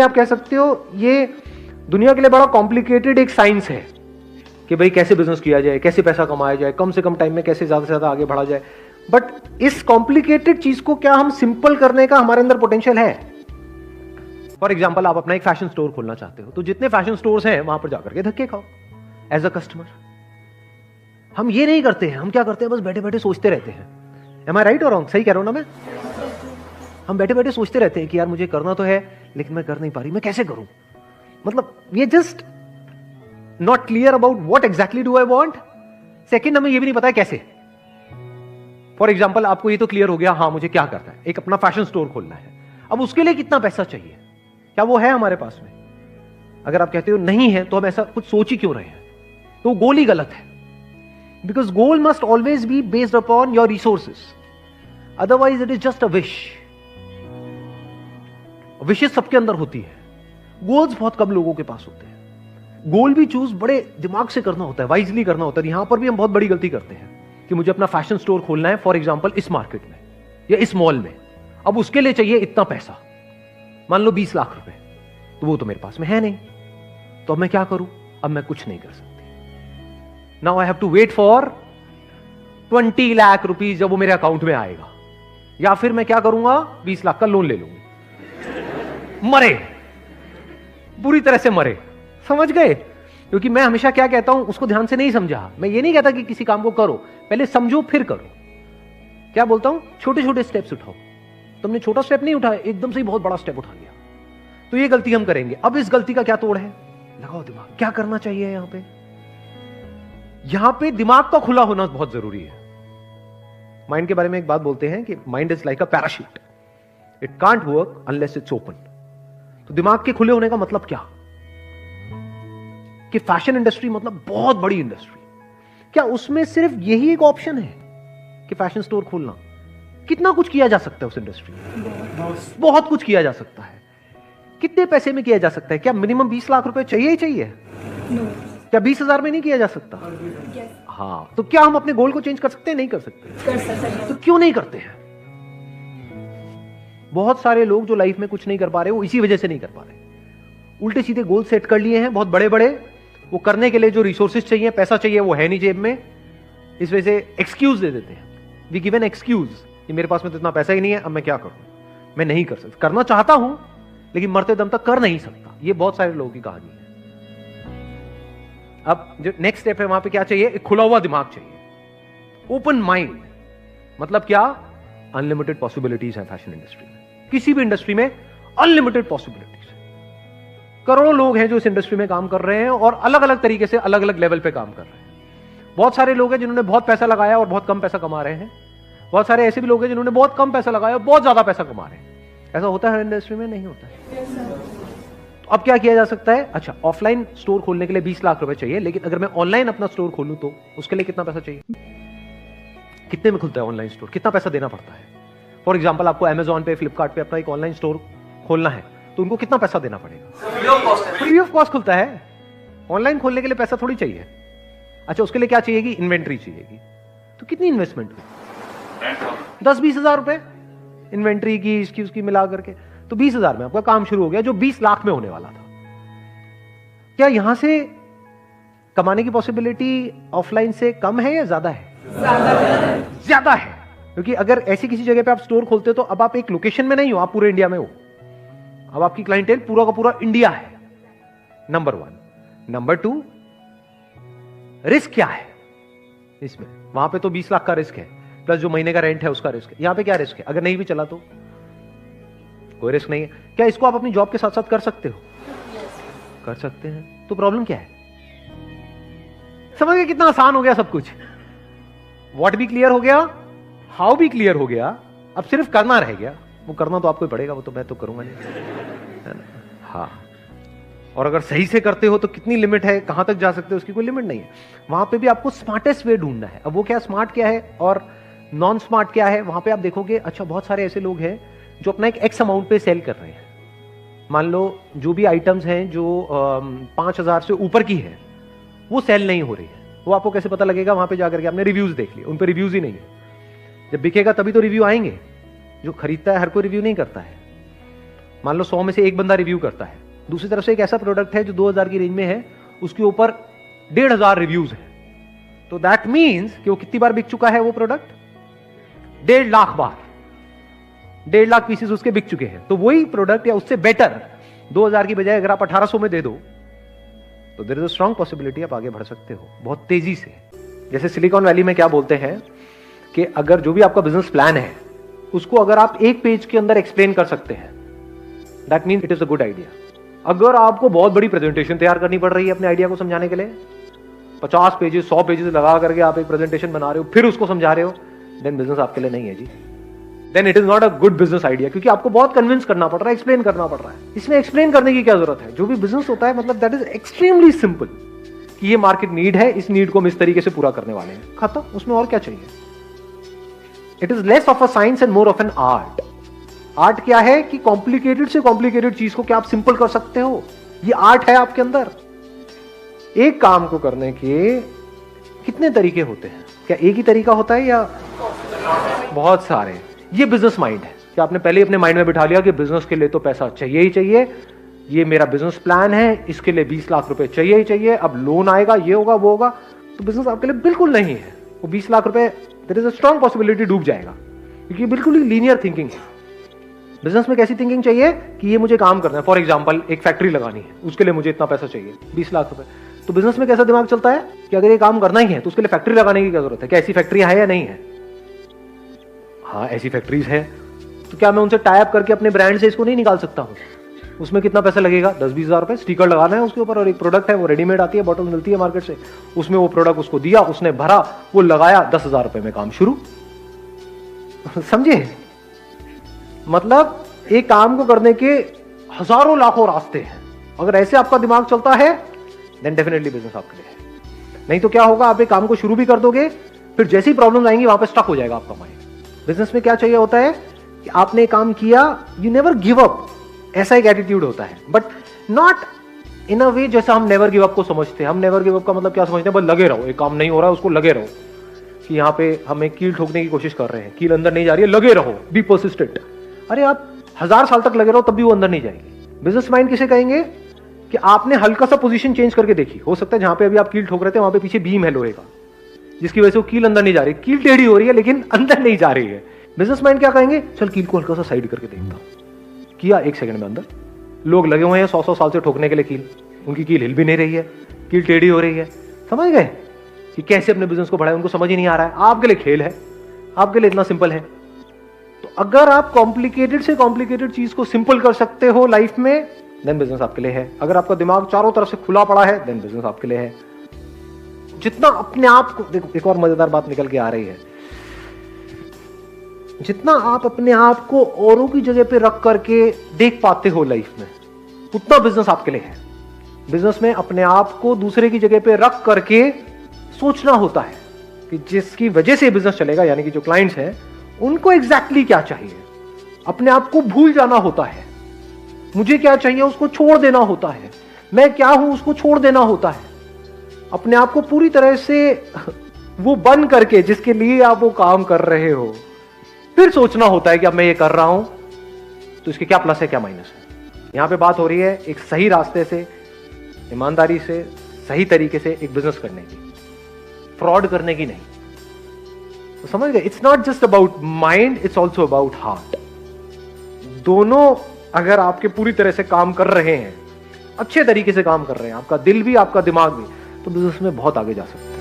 आप कह सकते हो ये दुनिया के लिए बड़ा कॉम्प्लिकेटेड एक साइंस है कि भाई कैसे बिजनेस किया जाए, कैसे पैसा कमाया जाए, कम से कम टाइम में कैसे ज्यादा से ज्यादा आगे बढ़ा जाए। बट इस कॉम्प्लिकेटेड चीज को क्या हम सिंपल करने का हमारे अंदर पोटेंशियल है? फॉर एग्जाम्पल, आप अपना एक फैशन स्टोर खोलना चाहते हो, तो जितने फैशन स्टोर्स हैं वहां पर जाकर के धक्के खाओ एज अ कस्टमर। हम ये नहीं करते हैं, हम क्या करते हैं, बस बैठे बैठे सोचते रहते हैं। एम आई राइट और रॉन्ग? सही कह रहा हूं ना मैं? हम बैठे बैठे सोचते रहते हैं कि यार मुझे करना तो है लेकिन मैं कर नहीं पा रही, मैं कैसे करूं? मतलब ये just not clear about what exactly do I want. Second, हमें ये भी नहीं पता है कैसे। फॉर एग्जांपल, आपको ये तो क्लियर हो गया, हाँ मुझे क्या करना है, एक अपना फैशन स्टोर खोलना है। अब उसके लिए कितना पैसा चाहिए, क्या वो है हमारे पास में? अगर आप कहते हो नहीं है तो हम ऐसा कुछ सोच ही क्यों रहे हैं? तो गोल ही गलत है। Because goal must always be based upon your resources, otherwise it is just a wish. विशेष सबके अंदर होती है, गोल्स बहुत कम लोगों के पास होते हैं। गोल भी चूज बड़े दिमाग से करना होता है, वाइजली करना होता है। यहां पर भी हम बहुत बड़ी गलती करते हैं कि मुझे अपना फैशन स्टोर खोलना है, फॉर एग्जांपल इस मार्केट में या इस मॉल में, अब उसके लिए चाहिए इतना पैसा, मान लो 20 लाख रुपए, तो वो तो मेरे पास में है नहीं, तो अब मैं क्या करूं? अब मैं कुछ नहीं कर सकती। Now I have to wait for 20 lakh rupees जब वो मेरे अकाउंट में आएगा, या फिर मैं क्या करूंगा, 20 लाख का लोन ले लूंगी। मरे, बुरी तरह से मरे, समझ गए? क्योंकि मैं हमेशा क्या कहता हूं, उसको ध्यान से नहीं समझा। मैं ये नहीं कहता कि किसी काम को करो, पहले समझो फिर करो। क्या बोलता हूं? छोटे छोटे स्टेप्स उठाओ। तुमने छोटा स्टेप नहीं उठाया, एकदम से ही बहुत बड़ा स्टेप उठा लिया, तो ये गलती हम करेंगे। अब इस गलती का क्या तोड़ है? लगाओ दिमाग, क्या करना चाहिए यहां पे? यहां पे दिमाग का खुला होना बहुत जरूरी है। माइंड के बारे में एक बात बोलते हैं कि mind is like a parachute, it can't work unless it's open. तो दिमाग के खुले होने का मतलब क्या? कि फैशन इंडस्ट्री मतलब बहुत बड़ी इंडस्ट्री, क्या उसमें सिर्फ यही एक ऑप्शन है कि फैशन स्टोर खोलना? कितना कुछ किया जा सकता है उस इंडस्ट्री में, बहुत कुछ किया जा सकता है। कितने पैसे में किया जा सकता है? क्या मिनिमम 20 लाख रुपए चाहिए ही चाहिए? क्या 20,000 में नहीं किया जा सकता? हाँ, तो क्या हम अपने गोल को चेंज कर सकते हैं? नहीं कर सकते। कर सकते हैं। तो क्यों नहीं करते हैं? बहुत सारे लोग जो लाइफ में कुछ नहीं कर पा रहे, वो इसी वजह से नहीं कर पा रहे। उल्टे सीधे गोल सेट कर लिए हैं बहुत बड़े बड़े, वो करने के लिए जो रिसोर्सेज चाहिए, पैसा चाहिए, वो है नहीं जेब में। इस वजह से एक्सक्यूज दे देते हैं। वी गिव एन एक्सक्यूज कि मेरे पास में तो इतना पैसा ही नहीं है, अब मैं क्या करूं? मैं नहीं कर सकता, करना चाहता हूं लेकिन मरते दम तक कर नहीं सकता। ये बहुत सारे लोगों की कहानी है। अब जो नेक्स्ट स्टेप है, वहां पे क्या चाहिए? एक खुला हुआ दिमाग चाहिए, ओपन माइंड। मतलब क्या? अनलिमिटेड पॉसिबिलिटीज है फैशन इंडस्ट्री में। किसी भी इंडस्ट्री में अनलिमिटेड पॉसिबिलिटीज। करोड़ों लोग हैं जो इस इंडस्ट्री में काम कर रहे हैं और अलग अलग तरीके से अलग अलग लेवल पे काम कर रहे हैं। बहुत सारे लोग हैं जिन्होंने बहुत पैसा लगाया और बहुत कम पैसा कमा रहे हैं। बहुत सारे ऐसे भी लोग हैं जिन्होंने बहुत कम पैसा लगाया और बहुत ज्यादा पैसा कमा रहे हैं। ऐसा होता है हर इंडस्ट्री में? नहीं होता है। तो अब क्या किया जा सकता है? अच्छा, ऑफलाइन स्टोर खोलने के लिए 20 लाख रुपए चाहिए, लेकिन अगर मैं ऑनलाइन अपना स्टोर खोलूं तो उसके लिए कितना पैसा चाहिए? कितने में खुलता है ऑनलाइन स्टोर? कितना पैसा देना पड़ता है? फॉर एग्जाम्पल, आपको अमेजॉन पे, फ्लिपकार्ट पे अपना एक ऑनलाइन स्टोर खोलना है तो उनको कितना पैसा देना पड़ेगा? फ्री ऑफ कॉस्ट खुलता है। ऑनलाइन खोलने के लिए पैसा थोड़ी चाहिए। अच्छा, उसके लिए क्या चाहिएगी? इन्वेंट्री चाहिएगी। तो कितनी इन्वेस्टमेंट हुई? 10-20 हजार रुपए इन्वेंट्री की, इसकी उसकी मिला करके, तो 20,000 में आपका काम शुरू हो गया, जो 20 लाख में होने वाला था। क्या यहां से कमाने की पॉसिबिलिटी ऑफलाइन से कम है या ज्यादा है? ज्यादा है। क्योंकि अगर ऐसी किसी जगह पे आप स्टोर खोलते हो तो अब आप एक लोकेशन में नहीं हो, आप पूरे इंडिया में हो। अब आपकी क्लाइंटेल पूरा का पूरा इंडिया है। नंबर 1। नंबर 2, रिस्क क्या है इसमें? वहां पे तो 20 लाख का रिस्क है, प्लस जो महीने का रेंट है उसका रिस्क है। यहां पे क्या रिस्क है? अगर नहीं भी चला तो कोई रिस्क नहीं है। क्या इसको आप अपनी जॉब के साथ साथ कर सकते हो? कर सकते हैं। तो प्रॉब्लम क्या है? समझ गए कितना आसान हो गया सब कुछ? व्हाट भी क्लियर हो गया, हाउ भी क्लियर हो गया, अब सिर्फ करना रह गया। वो करना तो आपको ही पड़ेगा, वो तो मैं तो करूंगा नहीं, है ना? हाँ, और अगर सही से करते हो तो कितनी लिमिट है, कहां तक जा सकते हो, उसकी कोई लिमिट नहीं है। वहां पे भी आपको स्मार्टेस्ट वे ढूंढना है। अब वो क्या स्मार्ट क्या है और नॉन स्मार्ट क्या है, वहां पे आप देखोगे। अच्छा, बहुत सारे ऐसे लोग हैं जो अपना एक एक्स अमाउंट पे सेल कर रहे हैं। मान लो जो भी आइटम्स हैं जो 5,000 से ऊपर की है, वो सेल नहीं हो रही है। वो आपको कैसे पता लगेगा? वहां पे जाकर के आपने रिव्यूज देख लिए, उन पे रिव्यूज ही नहीं है। जब बिकेगा तभी तो रिव्यू आएंगे। जो खरीदता है हर कोई रिव्यू नहीं करता है। मान लो 100 में से एक बंदा रिव्यू करता है, दूसरी तरफ से एक ऐसा प्रोडक्ट है जो 2000 की रेंज में है, उसके ऊपर 1500 रिव्यूज है, तो दैट मीन्स कि वो कितनी बार बिक चुका है वो प्रोडक्ट? 1.5 लाख बार, 1.5 लाख पीसेस उसके बिक चुके हैं। तो वही प्रोडक्ट या उससे बेटर 2000 की बजाय अगर आप 1800 में दे दो तो there is a strong possibility आप आगे बढ़ सकते हो बहुत तेजी से। जैसे सिलिकॉन वैली में क्या बोलते हैं कि अगर जो भी आपका बिजनेस प्लान है उसको अगर आप एक पेज के अंदर एक्सप्लेन कर सकते हैं, that means it is a good idea. अगर आपको बहुत बड़ी प्रेजेंटेशन तैयार करनी पड़ रही है अपने आइडिया को समझाने के लिए, 50 पेजेस 100 पेजेस लगा करके आप एक प्रेजेंटेशन बना रहे हो फिर उसको समझा रहे हो, देन बिजनेस आपके लिए नहीं है जी, then it is not a good business idea, क्योंकि आपको बहुत कन्विंस करना पड़ रहा है, एक्सप्लेन करना पड़ रहा है। इसमें एक्सप्लेन करने की क्या जरूरत है? जो भी बिजनेस होता है मतलब दैट इज एक्सट्रीमली सिंपल कि ये मार्केट नीड है, इस नीड को हम इस तरीके से पूरा करने वाले हैं, खत्म, उसमें और क्या चाहिए? It is less of a science and more of an art. Art क्या है कि कॉम्प्लिकेटेड से कॉम्प्लिकेटेड चीज को क्या आप सिंपल कर सकते हो, ये आर्ट है आपके अंदर। एक काम को करने के कितने तरीके होते हैं? क्या एक ही तरीका होता है या बहुत सारे? ये बिजनेस माइंड है कि आपने पहले ही अपने माइंड में बिठा लिया कि बिजनेस के लिए तो पैसा चाहिए ही चाहिए, ये मेरा बिजनेस प्लान है, इसके लिए 20 लाख रुपए चाहिए ही चाहिए, अब लोन आएगा, ये होगा वो होगा, तो बिजनेस आपके लिए बिल्कुल नहीं है। वो 20 लाख रुपए there is a strong possibility डूब जाएगा, क्योंकि बिल्कुल ही लीनियर थिंकिंग है। बिजनेस में कैसी थिंकिंग चाहिए कि ये मुझे काम करना है, फॉर एग्जाम्पल एक फैक्ट्री लगानी है, उसके लिए मुझे इतना पैसा चाहिए 20 लाख रुपए। तो बिजनेस में कैसा दिमाग चलता है कि अगर ये काम करना ही है तो उसके लिए फैक्ट्री लगाने की क्या जरूरत है? क्या ऐसी फैक्ट्री है या नहीं है? हाँ, ऐसी फैक्ट्रीज है, तो क्या मैं उनसे टाई अप करके अपने ब्रांड से इसको नहीं निकाल सकता हूँ? उसमें कितना पैसा लगेगा? 10-20 हज़ार रुपए, स्टिकर लगाना है उसके ऊपर, और एक प्रोडक्ट है वो रेडीमेड आती है, बॉटल मिलती है मार्केट से, उसमें वो प्रोडक्ट उसको दिया, उसने भरा, वो लगाया, 10,000 रुपए में काम शुरू। समझे? मतलब एक काम को करने के हजारों लाखों रास्ते हैं। अगर ऐसे आपका दिमाग चलता है देन डेफिनेटली बिजनेस आपके लिए है। नहीं तो क्या होगा, आप एक काम को शुरू भी कर दोगे, फिर जैसी प्रॉब्लम आएंगी वहां पे स्टक हो जाएगा आपका माइंड। बिजनेस में क्या चाहिए होता है कि आपने काम किया, यू नेवर गिव अप, ऐसा एक एटीट्यूड होता है, बट नॉट इन अ वे जैसा हम नेवर गिव अप को समझते हैं। हम नेवर गिव अप का मतलब क्या समझते हैं? बस लगे रहो, एक काम नहीं हो रहा है उसको लगे रहो, कि यहाँ पे हम एक कील ठोकने की कोशिश कर रहे हैं, कील अंदर नहीं जा रही है, लगे रहो, बी परसिस्टेंट। अरे आप 1000 साल तक लगे रहो तब भी वो अंदर नहीं जाएगी। बिजनेस माइंड किसे कहेंगे कि आपने हल्का सा पोजीशन चेंज करके देखी, हो सकता है जहां पे अभी आप कील ठोक रहे थे वहां पे पीछे बीम है लोहे का, जिसकी वजह से वो कील अंदर नहीं जा रही, कील टेढ़ी हो रही है लेकिन अंदर नहीं जा रही है। बिजनेस माइंड क्या कहेंगे? चल कील को हल्का सा साइड करके देखता हूं, किया 1 सेकंड में अंदर। लोग लगे हुए हैं 100-100 साल से ठोकने के लिए कील, उनकी कील हिल भी नहीं रही है, कील टेढ़ी हो रही है। समझ गए कि कैसे अपने बिजनेस को बढ़ाए? उनको समझ ही नहीं आ रहा है। आपके लिए खेल है, आपके लिए इतना सिंपल है। तो अगर आप कॉम्प्लिकेटेड से कॉम्प्लिकेटेड चीज को सिंपल कर सकते हो लाइफ में, देन बिजनेस आपके लिए है। अगर आपका दिमाग चारों तरफ से खुला पड़ा है, देन बिजनेस आपके लिए है। जितना अपने आप को, देखो एक और मजेदार बात निकल के आ रही है, जितना आप अपने आप को औरों की जगह पे रख करके देख पाते हो लाइफ में, उतना बिजनेस आपके लिए है। बिजनेस में अपने आप को दूसरे की जगह पे रख करके सोचना होता है कि जिसकी वजह से बिजनेस चलेगा, यानी कि जो क्लाइंट्स हैं उनको एग्जैक्टली क्या चाहिए। अपने आप को भूल जाना होता है, मुझे क्या चाहिए उसको छोड़ देना होता है, मैं क्या हूं उसको छोड़ देना होता है। अपने आप को पूरी तरह से वो बन करके जिसके लिए आप वो काम कर रहे हो, फिर सोचना होता है कि अब मैं ये कर रहा हूं तो इसके क्या प्लस है क्या माइनस है। यहां पे बात हो रही है एक सही रास्ते से, ईमानदारी से, सही तरीके से एक बिजनेस करने की, फ्रॉड करने की नहीं। तो समझ गए? It's not just about mind, it's also about heart. दोनों अगर आपके पूरी तरह से काम कर रहे हैं, अच्छे तरीके से काम कर रहे हैं, आपका दिल भी आपका दिमाग भी, तो बिजनेस में बहुत आगे जा सकते हैं।